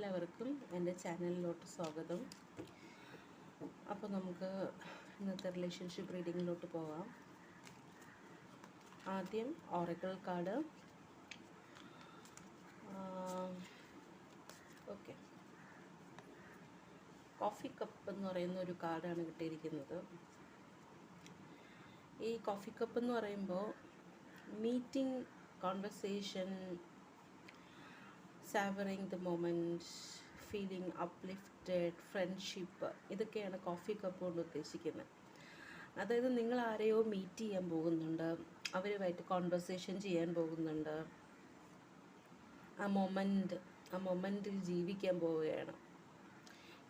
എല്ലാവർക്കും എൻ്റെ ചാനലിലോട്ട് സ്വാഗതം. അപ്പോൾ നമുക്ക് ഇന്നത്തെ റിലേഷൻഷിപ്പ് റീഡിങ്ങിലോട്ട് പോകാം. ആദ്യം Oracle card. Okay, coffee cup എന്ന് പറയുന്ന ഒരു കാർഡാണ് കിട്ടിയിരിക്കുന്നത്. ഈ കോഫി കപ്പ് എന്ന് പറയുമ്പോൾ meeting, conversation, savouring the moment, feeling uplifted, friendship, ഇതൊക്കെയാണ് കോഫി കപ്പ് കൊണ്ട് ഉദ്ദേശിക്കുന്നത്. അതായത് നിങ്ങൾ ആരെയോ മീറ്റ് ചെയ്യാൻ പോകുന്നുണ്ട്, അവരുമായിട്ട് കോൺവെർസേഷൻ ചെയ്യാൻ പോകുന്നുണ്ട്, ആ മൊമെൻറ്റിൽ ജീവിക്കാൻ പോവുകയാണ്.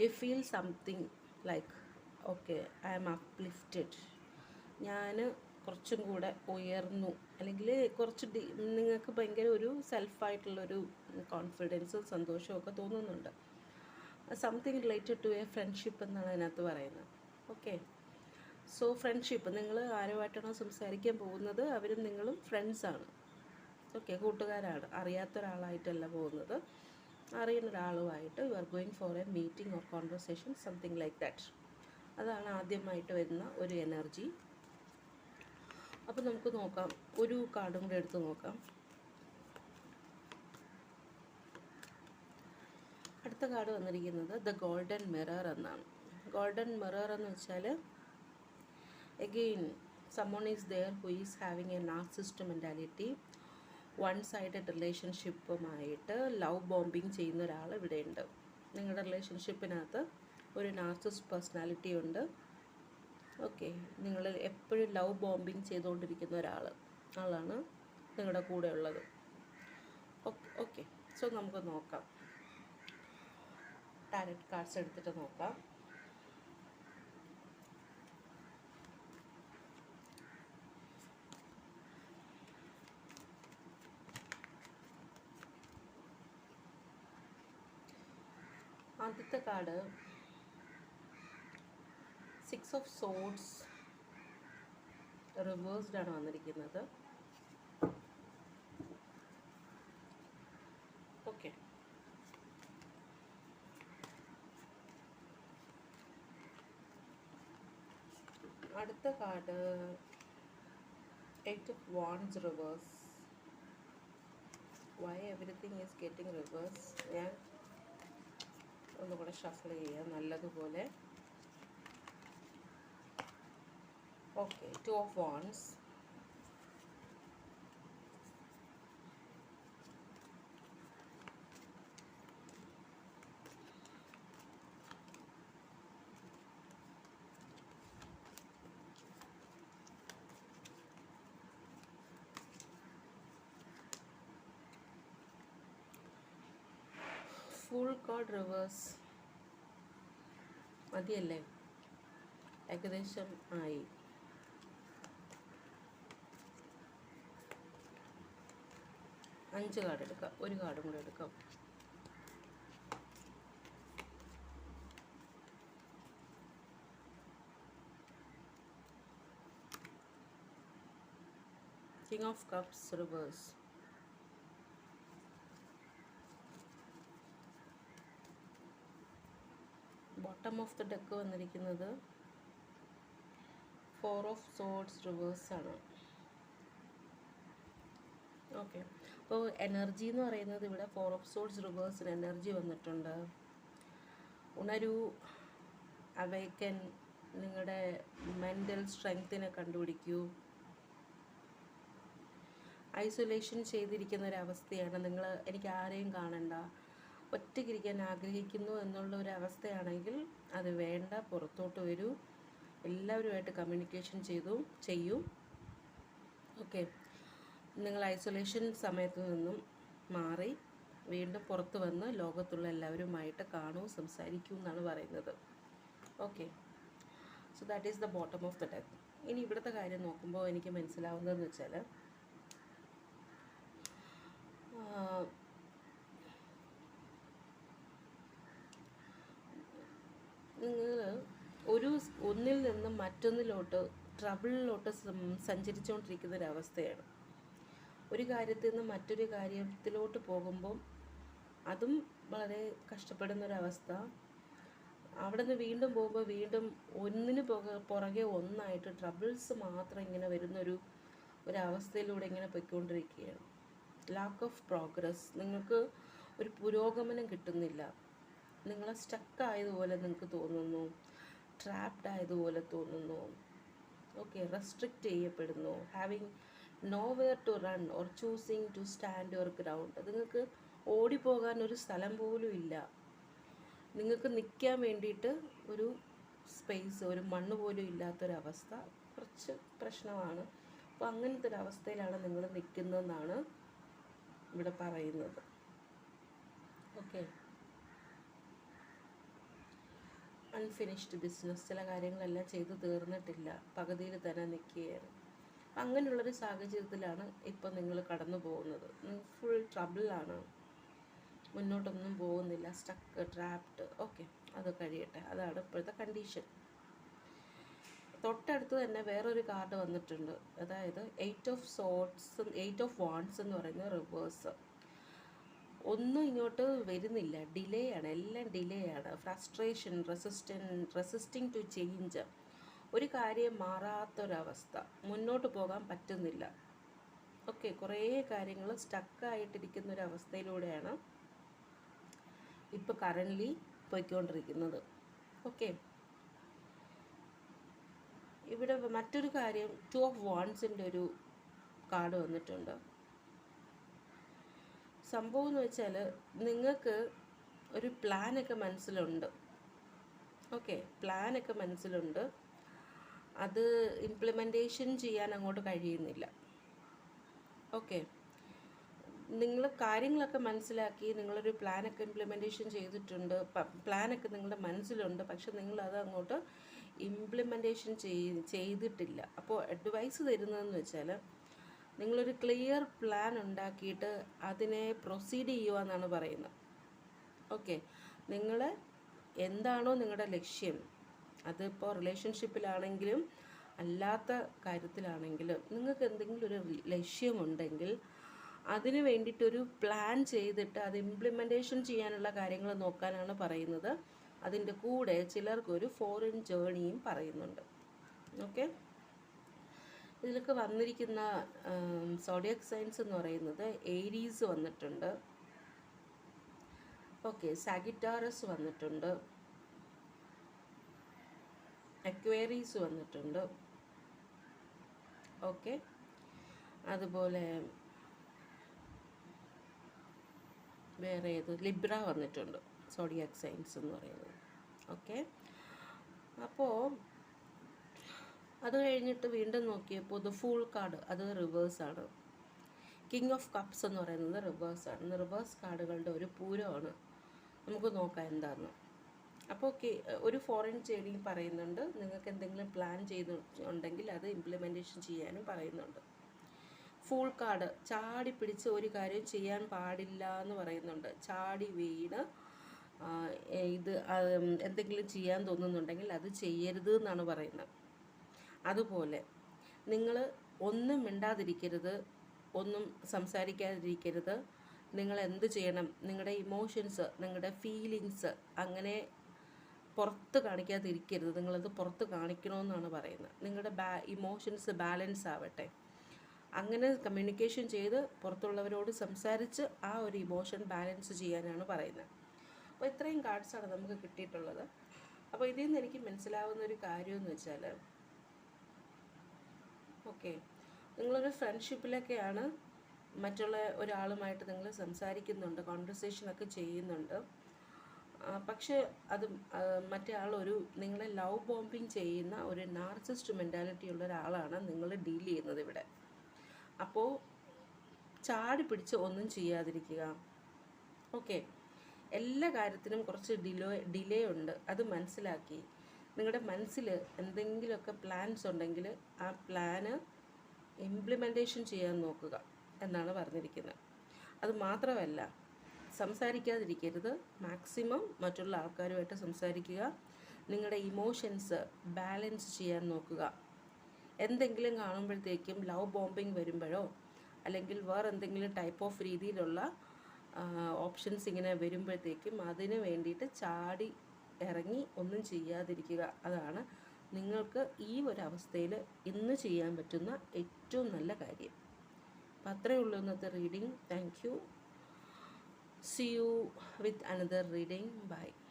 You feel something like okay, I am uplifted, ഞാൻ കുറച്ചും കൂടെ ഉയർന്നു, അല്ലെങ്കിൽ കുറച്ച് നിങ്ങൾക്ക് ഭയങ്കര ഒരു സെൽഫായിട്ടുള്ളൊരു കോൺഫിഡൻസും സന്തോഷവും ഒക്കെ തോന്നുന്നുണ്ട്. Something related to a friendship എന്നാണ് അതിനകത്ത് പറയുന്നത്. ഓക്കെ, സോ ഫ്രണ്ട്ഷിപ്പ്, നിങ്ങൾ ആരുമായിട്ടാണോ സംസാരിക്കാൻ പോകുന്നത് അവരും നിങ്ങളും ഫ്രണ്ട്സാണ്. ഓക്കെ, കൂട്ടുകാരാണ്, അറിയാത്ത ഒരാളായിട്ടല്ല പോകുന്നത്, അറിയുന്ന ഒരാളുമായിട്ട് you are going for a meeting or conversation, something like that. അതാണ് ആദ്യമായിട്ട് വരുന്ന ഒരു എനർജി. അപ്പോൾ നമുക്ക് നോക്കാം, ഒരു കാർഡും കൂടെ എടുത്ത് നോക്കാം. അടുത്ത കാർഡ് വന്നിരിക്കുന്നത് ദ ഗോൾഡൻ മിറർ എന്നാണ്. ഗോൾഡൻ മിറർ എന്ന് വെച്ചാൽ again someone is there who is having a narcissist mentality, one sided റിലേഷൻഷിപ്പുമായിട്ട് ലവ് ബോംബിങ് ചെയ്യുന്ന ഒരാൾ ഇവിടെയുണ്ട്. നിങ്ങളുടെ റിലേഷൻഷിപ്പിനകത്ത് ഒരു നാർസിസ്റ്റ് പേഴ്സണാലിറ്റി ഉണ്ട്. ഓക്കെ, നിങ്ങൾ എപ്പോഴും ലവ് ബോംബിങ് ചെയ്തുകൊണ്ടിരിക്കുന്ന ആളാണ് നിങ്ങളുടെ കൂടെ ഉള്ളത്. ഓക്കെ, സോ നമുക്ക് നോക്കാം, ടാരറ്റ് കാർഡ്സ് എടുത്തിട്ട് നോക്കാം. ആദ്യത്തെ കാർഡ് 6 ഓഫ് സോർഡ്സ് റിവേഴ്സ്ഡ് ആണ് വന്നിരിക്കുന്നത്. ഓക്കെ, അടുത്ത card 8 of wands reverse. Why everything is getting reverse? ഞാൻ ഒന്നുകൂടെ ഷഫിൾ ചെയ്യാം നല്ലതുപോലെ. Okay, 2 of wands, full card reverse. മതിയല്ലേ? ഏകദേശം ആയി. അഞ്ച് കാർഡ് എടുക്കാം, ഒരു കാർഡും കൂടെ എടുക്കാം. King of cups reverse. Bottom of the deck വന്നിരിക്കുന്നത് 4 ഓഫ് സോർഡ്സ് റിവേഴ്സ് ആണ്. ഓക്കെ, അപ്പോൾ എനർജി എന്ന് പറയുന്നത് ഇവിടെ 4 ഓഫ് സോർഡ്സ് റിവേഴ്സിന് എനർജി വന്നിട്ടുണ്ട്. ഉണരൂ, അവേക്കൻ, നിങ്ങളുടെ മെൻ്റൽ സ്ട്രെങ്ത്തിനെ കണ്ടുപിടിക്കൂ. ഐസൊലേഷൻ ചെയ്തിരിക്കുന്ന ഒരവസ്ഥയാണ് നിങ്ങൾ. എനിക്ക് ആരെയും കാണണ്ട, ഒറ്റയ്ക്കിരിക്കാൻ ആഗ്രഹിക്കുന്നു എന്നുള്ള ഒരു അവസ്ഥയാണെങ്കിൽ അത് വേണ്ട, പുറത്തോട്ട് വരൂ, എല്ലാവരുമായിട്ട് കമ്മ്യൂണിക്കേഷൻ ചെയ്യൂ. ഓക്കെ, നിങ്ങൾ ഐസൊലേഷൻ സമയത്ത് നിന്നും മാറി വീണ്ടും പുറത്ത് വന്ന് ലോകത്തുള്ള എല്ലാവരുമായിട്ട് കാണൂ, സംസാരിക്കൂ എന്നാണ് പറയുന്നത്. Okay, so that is the bottom of the deck. ഇനി ഇവിടുത്തെ കാര്യം നോക്കുമ്പോൾ എനിക്ക് മനസ്സിലാവുന്നതെന്ന് വെച്ചാൽ നിങ്ങൾ ഒന്നിൽ നിന്നും മറ്റൊന്നിലോട്ട് ട്രബിളിലോട്ട് സഞ്ചരിച്ചുകൊണ്ടിരിക്കുന്ന ഒരവസ്ഥയാണ്. ഒരു കാര്യത്തിൽ നിന്ന് മറ്റൊരു കാര്യത്തിലോട്ട് പോകുമ്പം അതും വളരെ കഷ്ടപ്പെടുന്നൊരവസ്ഥ. അവിടെ നിന്ന് വീണ്ടും പോകുമ്പോൾ വീണ്ടും ഒന്നിന് പുറകെ ഒന്നായിട്ട് ട്രബിൾസ് മാത്രം ഇങ്ങനെ ഒരവസ്ഥയിലൂടെ ഇങ്ങനെ പോയിക്കൊണ്ടിരിക്കുകയാണ്. Lack of progress. നിങ്ങൾക്ക് ഒരു പുരോഗമനം കിട്ടുന്നില്ല. നിങ്ങളെ സ്റ്റക്ക് ആയതുപോലെ നിങ്ങൾക്ക് തോന്നുന്നു, ട്രാപ്ഡ് ആയതുപോലെ തോന്നുന്നു. ഓക്കെ, റെസ്ട്രിക്റ്റ് ചെയ്യപ്പെടുന്നു. Having nowhere to run or choosing to stand your ground. നിങ്ങൾക്ക് ഓടിപ്പോകാൻ ഒരു സ്ഥലം പോലും ഇല്ല. നിങ്ങൾക്ക് നിൽക്കാൻ വേണ്ടിയിട്ട് ഒരു സ്പേസ്, ഒരു മണ്ണ് പോലും ഇല്ലാത്തൊരവസ്ഥ കുറച്ച് പ്രശ്നമാണ്. അപ്പോൾ അങ്ങനത്തെ ഒരു അവസ്ഥയിലാണ് നിങ്ങൾ നിൽക്കുന്നതെന്നാണ് ഇവിടെ പറയുന്നത്. Okay, unfinished business. ചില കാര്യങ്ങളെല്ലാം ചെയ്തു തീർന്നിട്ടില്ല, പകുതിയിൽ തന്നെ നിൽക്കുകയാണ്. അങ്ങനെയുള്ളൊരു സാഹചര്യത്തിലാണ് ഇപ്പോൾ നിങ്ങൾ കടന്നു പോകുന്നത്. ഫുൾ ട്രബിളാണ്, മുന്നോട്ടൊന്നും പോകുന്നില്ല, സ്റ്റക്ക്, ട്രാപ്ഡ്. ഓക്കെ, അത് കഴിയട്ടെ. അതാണ് ഇപ്പോഴത്തെ കണ്ടീഷൻ. തൊട്ടടുത്ത് തന്നെ വേറൊരു കാർഡ് വന്നിട്ടുണ്ട്. അതായത് 8 ഓഫ് സോർട്സ്, 8 ഓഫ് വാണ്ട്സ് എന്ന് പറയുന്ന റിവേഴ്സ്. ഒന്നും ഇങ്ങോട്ട് വരുന്നില്ല, ഡിലേ ആണ്, എല്ലാം ഡിലേ ആണ്. Frustration, resisting to change. ഒരു കാര്യം മാറാത്തൊരവസ്ഥ, മുന്നോട്ട് പോകാൻ പറ്റുന്നില്ല. ഓക്കെ, കുറേ കാര്യങ്ങൾ സ്റ്റക്കായിട്ടിരിക്കുന്ന ഒരു അവസ്ഥയിലൂടെയാണ് ഇപ്പോൾ കറൻ്റ്ലി പോയിക്കൊണ്ടിരിക്കുന്നത്. ഓക്കെ, ഇവിടെ മറ്റൊരു കാര്യം 2 ഓഫ് വാണ്ട്സിൻ്റെ ഒരു കാർഡ് വന്നിട്ടുണ്ട്. സംഭവം എന്ന് വെച്ചാൽ നിങ്ങൾക്ക് ഒരു പ്ലാനൊക്കെ മനസ്സിലുണ്ട്. ഓക്കെ, പ്ലാനൊക്കെ മനസ്സിലുണ്ട്, അത് ഇംപ്ലിമെൻറ്റേഷൻ ചെയ്യാൻ അങ്ങോട്ട് കഴിയുന്നില്ല. ഓക്കെ, നിങ്ങൾ കാര്യങ്ങളൊക്കെ മനസ്സിലാക്കി, നിങ്ങളൊരു പ്ലാനൊക്കെ ഇംപ്ലിമെൻറ്റേഷൻ ചെയ്തിട്ടുണ്ട്, പ്ലാനൊക്കെ നിങ്ങളുടെ മനസ്സിലുണ്ട്, പക്ഷെ നിങ്ങളത് അങ്ങോട്ട് ഇംപ്ലിമെൻറ്റേഷൻ ചെയ്തിട്ടില്ല. അപ്പോൾ അഡ്വൈസ് തരുന്നതെന്ന് വെച്ചാൽ നിങ്ങളൊരു ക്ലിയർ പ്ലാൻ ഉണ്ടാക്കിയിട്ട് അതിനെ പ്രൊസീഡ് ചെയ്യുക എന്നാണ് പറയുന്നത്. ഓക്കെ, നിങ്ങൾ എന്താണോ നിങ്ങളുടെ ലക്ഷ്യം, അതിപ്പോൾ റിലേഷൻഷിപ്പിലാണെങ്കിലും അല്ലാത്ത കാര്യത്തിലാണെങ്കിലും നിങ്ങൾക്ക് എന്തെങ്കിലും ഒരു ലക്ഷ്യമുണ്ടെങ്കിൽ അതിന് വേണ്ടിയിട്ടൊരു പ്ലാൻ ചെയ്തിട്ട് അത് ഇംപ്ലിമെൻറ്റേഷൻ ചെയ്യാനുള്ള കാര്യങ്ങൾ നോക്കാനാണ് പറയുന്നത്. അതിൻ്റെ കൂടെ ചിലർക്കൊരു ഫോറിൻ ജേണിയും പറയുന്നുണ്ട്. ഓക്കെ, ഇതിലൊക്കെ വന്നിരിക്കുന്ന സോഡിയക് സൈൻസ് എന്ന് പറയുന്നത് ഏരീസ് വന്നിട്ടുണ്ട്. ഓക്കെ, സാഗിറ്റാറസ് വന്നിട്ടുണ്ട്, അക്വേറീസ് വന്നിട്ടുണ്ട്. ഓക്കെ, അതുപോലെ വേറെ ഏത് ലിബ്ര വന്നിട്ടുണ്ട്, സോഡിയാക് സൈൻസ് എന്ന് പറയുന്നത്. ഓക്കെ, അപ്പോൾ അത് കഴിഞ്ഞിട്ട് വീണ്ടും നോക്കിയപ്പോൾ ദ ഫൂൾ കാർഡ്, അത് റിവേഴ്സാണ്. കിങ് ഓഫ് കപ്സ് എന്ന് പറയുന്നത് റിവേഴ്സാണ്. റിവേഴ്സ് കാർഡുകളുടെ ഒരു പൂരമാണ്. നമുക്ക് നോക്കാം എന്താണെന്ന്. അപ്പോൾ ഒരു ഫോറിൻ ജേണിയും പറയുന്നുണ്ട്. നിങ്ങൾക്ക് എന്തെങ്കിലും പ്ലാൻ ചെയ്യുന്നുണ്ടെങ്കിൽ അത് ഇംപ്ലിമെൻറ്റേഷൻ ചെയ്യാനും പറയുന്നുണ്ട്. ഫൂൾ കാർഡ്, ചാടി പിടിച്ച് ഒരു കാര്യം ചെയ്യാൻ പാടില്ല എന്ന് പറയുന്നുണ്ട്. ചാടി വീണ് ഇത് എന്തെങ്കിലും ചെയ്യാൻ തോന്നുന്നുണ്ടെങ്കിൽ അത് ചെയ്യരുത് എന്നാണ് പറയുന്നത്. അതുപോലെ നിങ്ങൾ ഒന്നും മിണ്ടാതിരിക്കരുത്, ഒന്നും സംസാരിക്കാതിരിക്കരുത്. നിങ്ങൾ എന്ത് ചെയ്യണം, നിങ്ങളുടെ ഇമോഷൻസ്, നിങ്ങളുടെ ഫീലിങ്സ് അങ്ങനെ പുറത്ത് കാണിക്കാതിരിക്കരുത്. നിങ്ങളത് പുറത്ത് കാണിക്കണമെന്നാണ് പറയുന്നത്. നിങ്ങളുടെ ഇമോഷൻസ് ബാലൻസ് ആവട്ടെ. അങ്ങനെ കമ്മ്യൂണിക്കേഷൻ ചെയ്ത് പുറത്തുള്ളവരോട് സംസാരിച്ച് ആ ഒരു ഇമോഷൻ ബാലൻസ് ചെയ്യാനാണ് പറയുന്നത്. അപ്പോൾ ഇത്രയും കാർഡ്സാണ് നമുക്ക് കിട്ടിയിട്ടുള്ളത്. അപ്പോൾ ഇതിൽ നിന്ന് എനിക്ക് മനസ്സിലാവുന്ന ഒരു കാര്യമെന്ന് വെച്ചാൽ, ഓക്കെ, നിങ്ങളൊരു ഫ്രണ്ട്ഷിപ്പിലൊക്കെയാണ്, മറ്റുള്ള ഒരാളുമായിട്ട് നിങ്ങൾ സംസാരിക്കുന്നുണ്ട്, കോൺവെർസേഷനൊക്കെ ചെയ്യുന്നുണ്ട്. പക്ഷേ അത് മറ്റേ ആളൊരു നിങ്ങളെ ലവ് ബോംബിങ് ചെയ്യുന്ന ഒരു നാർസിസ്റ്റ് മെൻറ്റാലിറ്റി ഉള്ള ഒരാളാണ് നിങ്ങൾ ഡീൽ ചെയ്യുന്നത് ഇവിടെ. അപ്പോൾ ചാടി പിടിച്ച് ഒന്നും ചെയ്യാതിരിക്കുക. ഓക്കെ, എല്ലാ കാര്യത്തിനും കുറച്ച് ഡിലേ ഉണ്ട്, അത് മനസ്സിലാക്കി നിങ്ങളുടെ മനസ്സിൽ എന്തെങ്കിലുമൊക്കെ പ്ലാൻസ് ഉണ്ടെങ്കിൽ ആ പ്ലാന് ഇംപ്ലിമെൻറ്റേഷൻ ചെയ്യാൻ നോക്കുക എന്നാണ് പറഞ്ഞിരിക്കുന്നത്. അത് മാത്രമല്ല, സംസാരിക്കാതിരിക്കരുത്. മാക്സിമം മറ്റുള്ള ആൾക്കാരുമായിട്ട് സംസാരിക്കുക. നിങ്ങളുടെ ഇമോഷൻസ് ബാലൻസ് ചെയ്യാൻ നോക്കുക. എന്തെങ്കിലും കാണുമ്പോഴത്തേക്കും ലവ് ബോംബിങ് വരുമ്പോഴോ അല്ലെങ്കിൽ വേറെ എന്തെങ്കിലും ടൈപ്പ് ഓഫ് രീതിയിലുള്ള ഓപ്ഷൻസ് ഇങ്ങനെ വരുമ്പോഴത്തേക്കും അതിന് വേണ്ടിയിട്ട് ചാടി ഇറങ്ങി ഒന്നും ചെയ്യാതിരിക്കുക. അതാണ് നിങ്ങൾക്ക് ഈ ഒരു അവസ്ഥയിൽ ഇന്ന് ചെയ്യാൻ പറ്റുന്ന ഏറ്റവും നല്ല കാര്യം. അപ്പം അത്രയേ ഉള്ളൂ ഇന്നത്തെ reading. Thank you. See you with another reading. Bye.